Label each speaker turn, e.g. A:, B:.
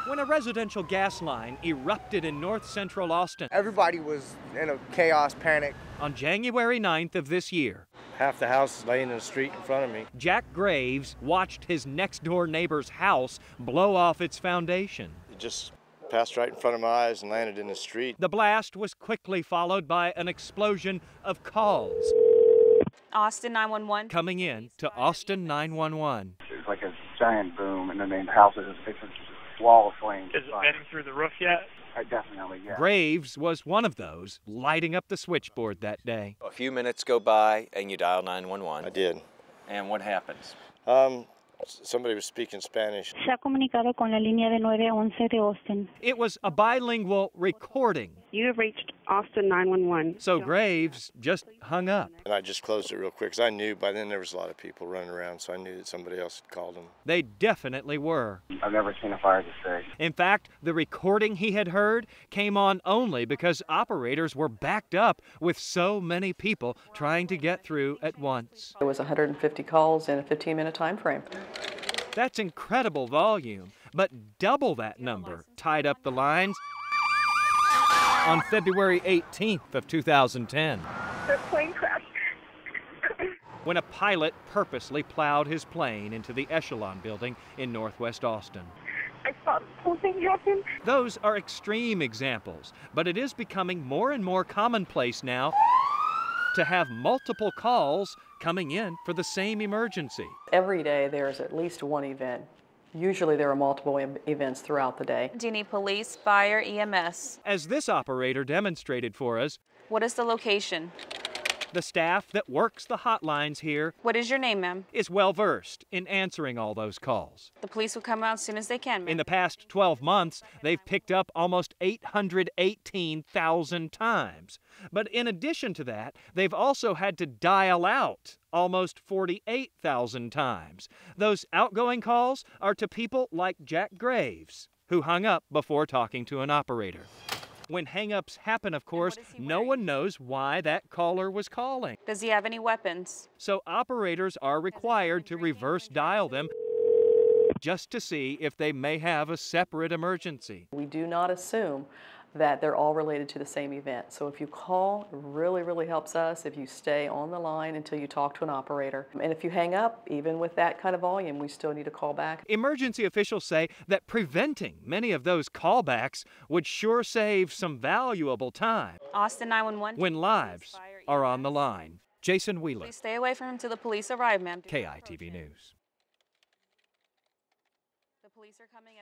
A: when a residential gas line erupted in north central Austin.
B: Everybody was in a chaos, panic.
A: On January 9th of this year.
C: Half the house is laying in the street in front of me.
A: Jack Graves watched his next-door neighbor's house blow off its foundation.
C: It just passed right in front of my eyes and landed in the street.
A: The blast was quickly followed by an explosion of calls.
D: Austin 911.
A: Coming in to Austin 911.
E: It was like a giant boom, and then the house is a wall of flames.
F: Is it getting through the roof yet?
E: Definitely, yeah.
A: Graves was one of those lighting up the switchboard that day.
G: A few minutes go by and you dial 911.
C: I did.
G: And what happens?
C: Somebody was speaking Spanish.
H: Se ha comunicado con la línea de 911 de Austin.
A: It was a bilingual recording.
I: You have reached Austin 911.
A: So Graves just hung up.
C: And I just closed it real quick because I knew by then there was a lot of people running around, so I knew that somebody else had called them.
A: They definitely were.
E: I've never seen a fire this big.
A: In fact, the recording he had heard came on only because operators were backed up with so many people trying to get through at once.
J: There was 150 calls in a 15-minute time frame.
A: That's incredible volume, but double that number tied up the lines on February 18th of 2010.
I: The plane crashed.
A: When a pilot purposely plowed his plane into the Echelon building in northwest Austin.
I: I saw the whole thing happen.
A: Those are extreme examples, but it is becoming more and more commonplace now to have multiple calls coming in for the same emergency.
J: Every day there's at least one event. Usually there are multiple events throughout the day.
D: Do you need police, fire, EMS?
A: As this operator demonstrated for us,
D: What is the location?
A: the staff that works the hotlines here
D: What is your name, ma'am?
A: is well versed in answering all those calls.
D: The police will come out as soon as they can, ma'am.
A: In the past 12 months, they've picked up almost 818,000 times. But in addition to that, they've also had to dial out almost 48,000 times. Those outgoing calls are to people like Jack Graves, who hung up before talking to an operator. When hang-ups happen, of course, no one knows why that caller was calling.
D: Does he have any weapons?
A: So operators are required to reverse dial them just to see if they may have a separate emergency.
J: We do not assume that they're all related to the same event. So if you call, it really, really helps us if you stay on the line until you talk to an operator. And if you hang up, even with that kind of volume, we still need to call back.
A: Emergency officials say that preventing many of those callbacks would sure save some valuable time
D: Austin 911.
A: when lives are on the line. Jason Wheeler,
D: Please stay away from him till the police arrive, ma'am.
A: KITV News.
D: The police are coming.